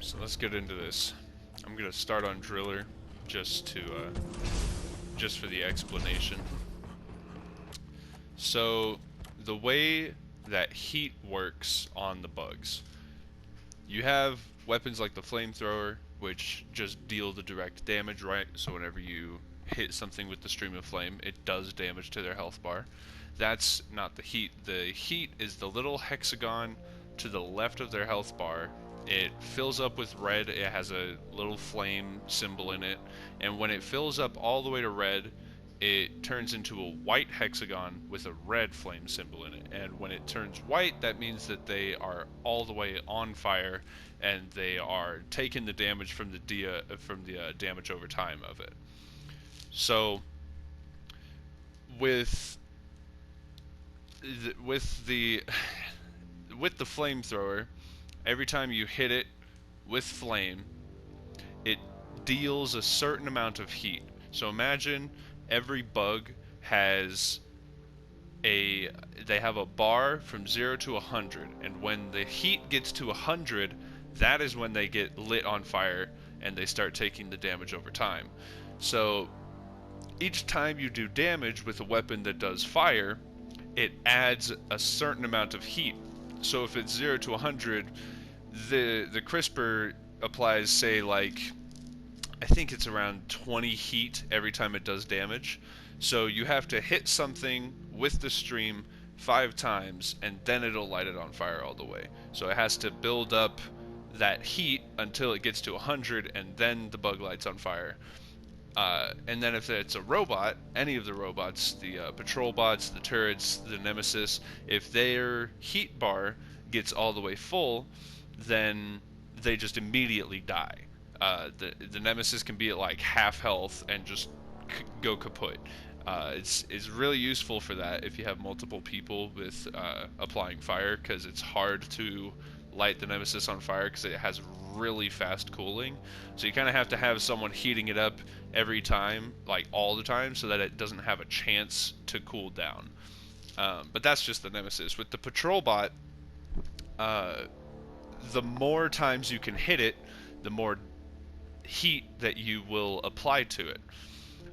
So let's get into this. I'm gonna start on Driller just to just for the explanation. So the way that heat works on the bugs, you have weapons like the flamethrower, which just deal the direct damage, right? So whenever you hit something with the stream of flame, it does damage to their health bar. That's not the heat. The heat is the little hexagon to the left of their health bar. It fills up with red. It has a little flame symbol in it. And when it fills up all the way to red, it turns into a white hexagon with a red flame symbol in it. And when it turns white, that means that they are all the way on fire and they are taking the damage from the damage over time of it. So with with the with the flamethrower, every time you hit it with flame, it deals a certain amount of heat. So imagine every bug has they have a bar from 0 to 100, and when the heat gets to 100, that is when they get lit on fire and they start taking the damage over time. So each time you do damage with a weapon that does fire, it adds a certain amount of heat. So if it's 0 to 100, the crisper applies, say, like, I think it's around 20 heat every time it does damage. So you have to hit something with the stream 5 times, and then it'll light it on fire all the way. So it has to build up that heat until it gets to 100, and then the bug lights on fire. And then if it's a robot, any of the robots, the patrol bots, the turrets, the nemesis, if their heat bar gets all the way full, then they just immediately die. The nemesis can be at like half health and just go kaput. It's really useful for that if you have multiple people with applying fire, because it's hard to light the nemesis on fire because it has really fast cooling. So you kind of have to have someone heating it up every time, like all the time, so that it doesn't have a chance to cool down. But that's just the nemesis. With the patrol bot, the more times you can hit it, the more heat that you will apply to it.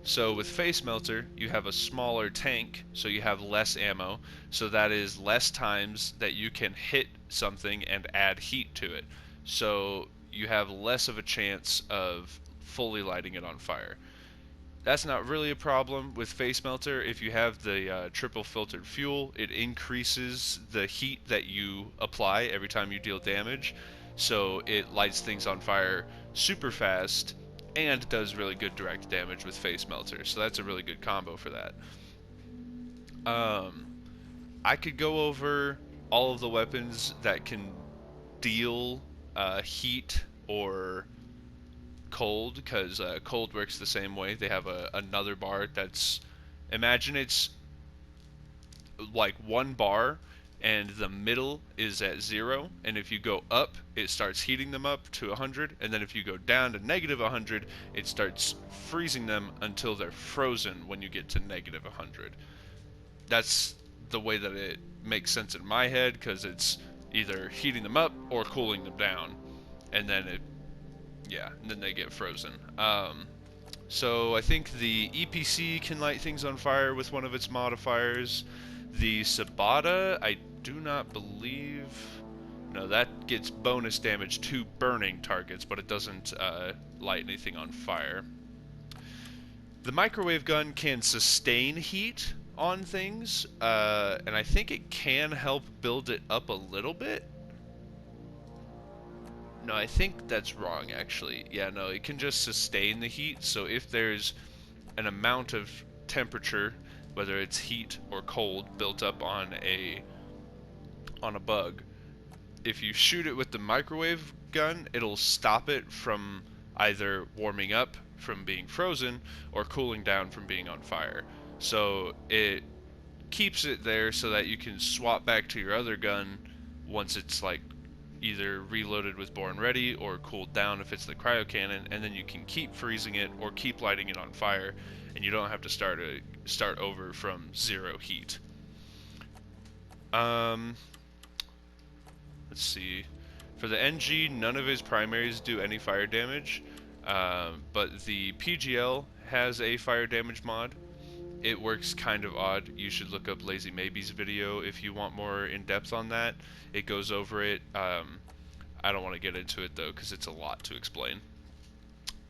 So with Face Melter, you have a smaller tank, so you have less ammo, so that is less times that you can hit something and add heat to it. So you have less of a chance of fully lighting it on fire. That's not really a problem with Face Melter. If you have the triple filtered fuel, it increases the heat that you apply every time you deal damage, so it lights things on fire super fast and does really good direct damage with Face Melter. So that's a really good combo for that. I could go over all of the weapons that can deal heat or cold, because cold works the same way. They have another bar that's, imagine it's like one bar and the middle is at 0, and if you go up, it starts heating them up to 100, and then if you go down to negative 100, it starts freezing them until they're frozen when you get to negative 100. That's the way that it makes sense in my head, because it's either heating them up or cooling them down, and then and then they get frozen. So I think the EPC can light things on fire with one of its modifiers. The Sabata, I do not believe... No, that gets bonus damage to burning targets, but it doesn't light anything on fire. The microwave gun can sustain heat on things, and I think it can help build it up a little bit. No, I think that's wrong, actually. Yeah, no, it can just sustain the heat, so if there's an amount of temperature, whether it's heat or cold, built up on a bug, if you shoot it with the microwave gun, it'll stop it from either warming up from being frozen or cooling down from being on fire. So it keeps it there so that you can swap back to your other gun once it's like either reloaded with Born Ready or cooled down if it's the cryo cannon, and then you can keep freezing it or keep lighting it on fire, and you don't have to start over from 0 heat. Let's see. For the NG, none of his primaries do any fire damage, but the PGL has a fire damage mod. It works kind of odd. You should look up Lazy Maybe's video if you want more in depth on that. It goes over it. I don't want to get into it though because it's a lot to explain.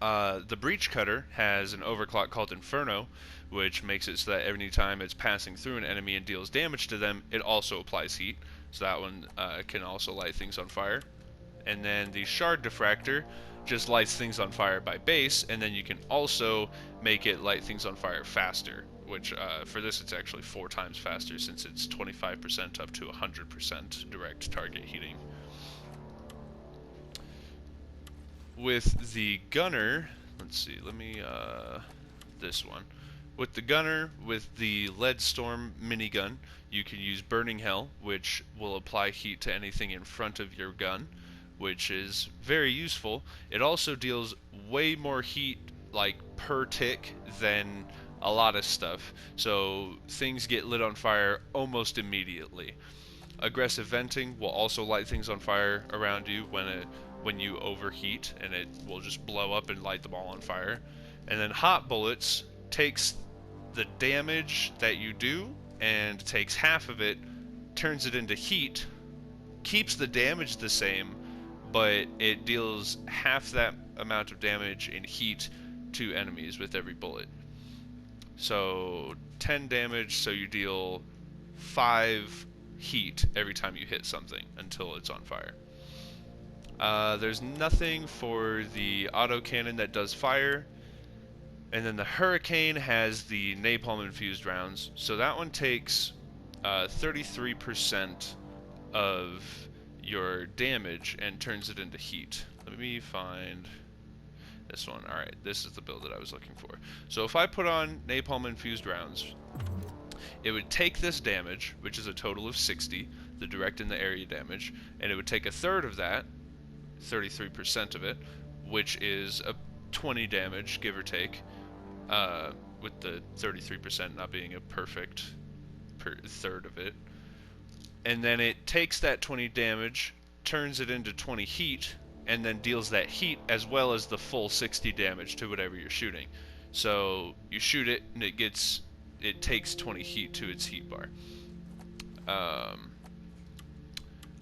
The Breach Cutter has an overclock called Inferno, which makes it so that every time it's passing through an enemy and deals damage to them, it also applies heat. So that one can also light things on fire. And then the Shard Diffractor just lights things on fire by base, and then you can also make it light things on fire faster, which for this it's actually 4 times faster since it's 25% up to 100% direct target heating. With the Gunner, let's see, this one. With the Gunner, with the Lead Storm minigun, you can use Burning Hell, which will apply heat to anything in front of your gun, which is very useful. It also deals way more heat, like, per tick than a lot of stuff, so things get lit on fire almost immediately. Aggressive Venting will also light things on fire around you when you overheat, and it will just blow up and light them all on fire. And then Hot Bullets takes the damage that you do and takes half of it, turns it into heat, keeps the damage the same, but it deals half that amount of damage in heat to enemies with every bullet. So 10 damage, so you deal 5 heat every time you hit something until it's on fire. There's nothing for the autocannon that does fire. And then the Hurricane has the napalm infused rounds. So that one takes 33% of your damage and turns it into heat. Let me find this one. Alright, this is the build that I was looking for. So if I put on napalm infused rounds, it would take this damage, which is a total of 60, the direct and the area damage, and it would take a third of that, 33% of it, which is a 20 damage, give or take, with the 33% not being a perfect third of it. And then it takes that 20 damage, turns it into 20 heat, and then deals that heat as well as the full 60 damage to whatever you're shooting. So you shoot it, and it takes 20 heat to its heat bar.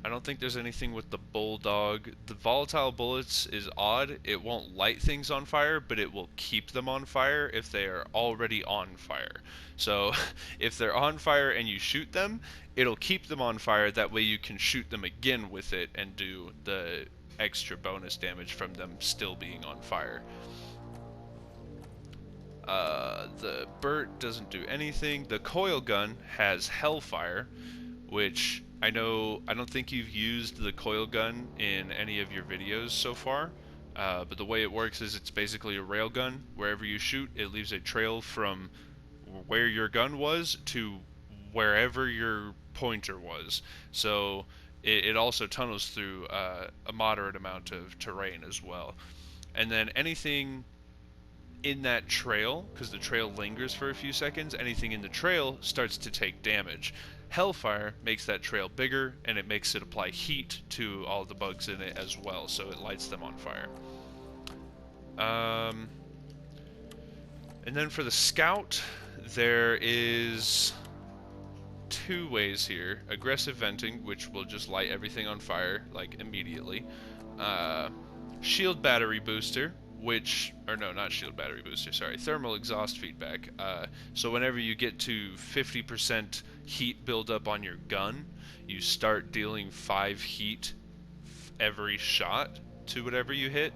I don't think there's anything with the Bulldog. The volatile bullets is odd. It won't light things on fire, but it will keep them on fire if they are already on fire. So if they're on fire and you shoot them, it'll keep them on fire. That way you can shoot them again with it and do the extra bonus damage from them still being on fire. The Burt doesn't do anything. The coil gun has Hellfire, which I don't think you've used the coil gun in any of your videos so far, but the way it works is it's basically a rail gun. Wherever you shoot, it leaves a trail from where your gun was to wherever your pointer was. So it also tunnels through a moderate amount of terrain as well. And then anything in that trail, because the trail lingers for a few seconds, anything in the trail starts to take damage. Hellfire makes that trail bigger, and it makes it apply heat to all the bugs in it as well, so it lights them on fire. And then for the Scout, there is 2 ways here. Aggressive Venting, which will just light everything on fire, like, immediately. Shield Battery Booster, not shield battery booster, sorry, thermal exhaust feedback. So whenever you get to 50% heat buildup on your gun, you start dealing 5 heat every shot to whatever you hit.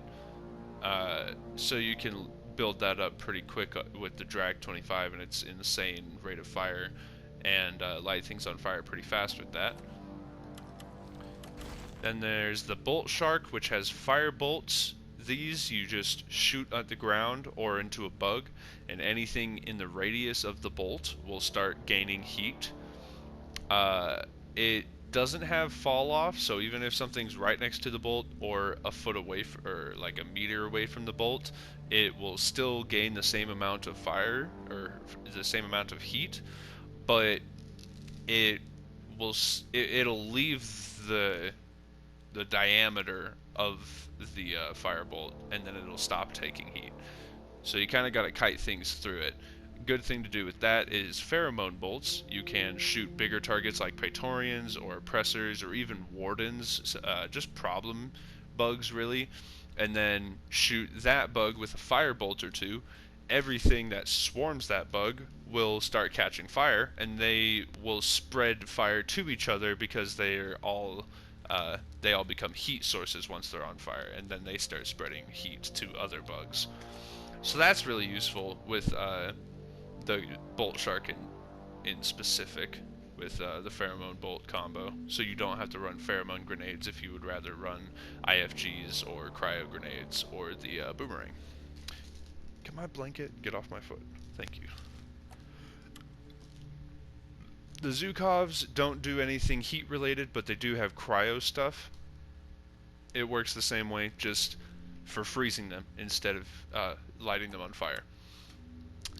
So you can build that up pretty quick with the drag 25 and its insane rate of fire, and light things on fire pretty fast with that. Then there's the Bolt Shark, which has fire bolts. These you just shoot at the ground or into a bug, and anything in the radius of the bolt will start gaining heat. It doesn't have fall off, so even if something's right next to the bolt or a foot away or like a meter away from the bolt, it will still gain the same amount of fire or the same amount of heat, but it'll leave the the diameter of the firebolt, and then it'll stop taking heat. So you kind of got to kite things through it. Good thing to do with that is pheromone bolts. You can shoot bigger targets like Praetorians or oppressors or even wardens, just problem bugs really, and then shoot that bug with a firebolt or two. Everything that swarms that bug will start catching fire, and they will spread fire to each other because they all become heat sources once they're on fire, and then they start spreading heat to other bugs. So that's really useful with the Bolt Shark in specific, with the Pheromone Bolt combo. So you don't have to run Pheromone Grenades if you would rather run IFGs or Cryo Grenades or the Boomerang. Can my blanket get off my foot? Thank you. The Zhukovs don't do anything heat related, but they do have cryo stuff. It works the same way, just for freezing them instead of lighting them on fire.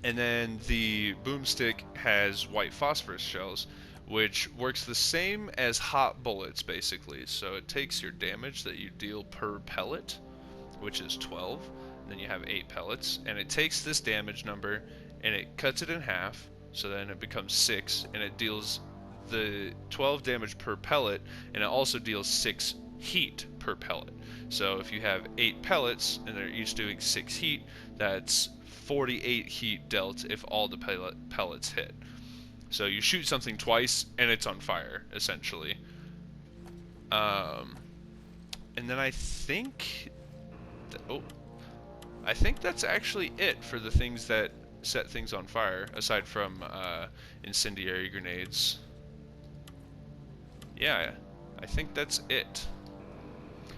And then the Boomstick has white phosphorus shells, which works the same as hot bullets basically. So it takes your damage that you deal per pellet, which is 12, and then you have 8 pellets, and it takes this damage number and it cuts it in half, so then it becomes 6, and it deals the 12 damage per pellet, and it also deals 6 heat per pellet. So if you have 8 pellets and they're each doing 6 heat, that's 48 heat dealt if all the pellets hit. So you shoot something twice and it's on fire, essentially. And then I think that's actually it for the things that set things on fire, aside from incendiary grenades. Yeah, I think that's it.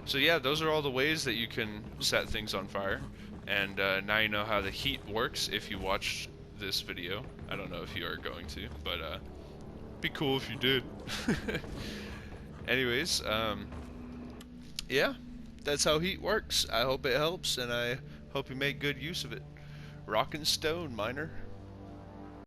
So yeah, those are all the ways that you can set things on fire. And now you know how the heat works if you watched this video. I don't know if you are going to, but it'd be cool if you did. Anyways, yeah, that's how heat works. I hope it helps, and I hope you make good use of it. Rock and stone, miner.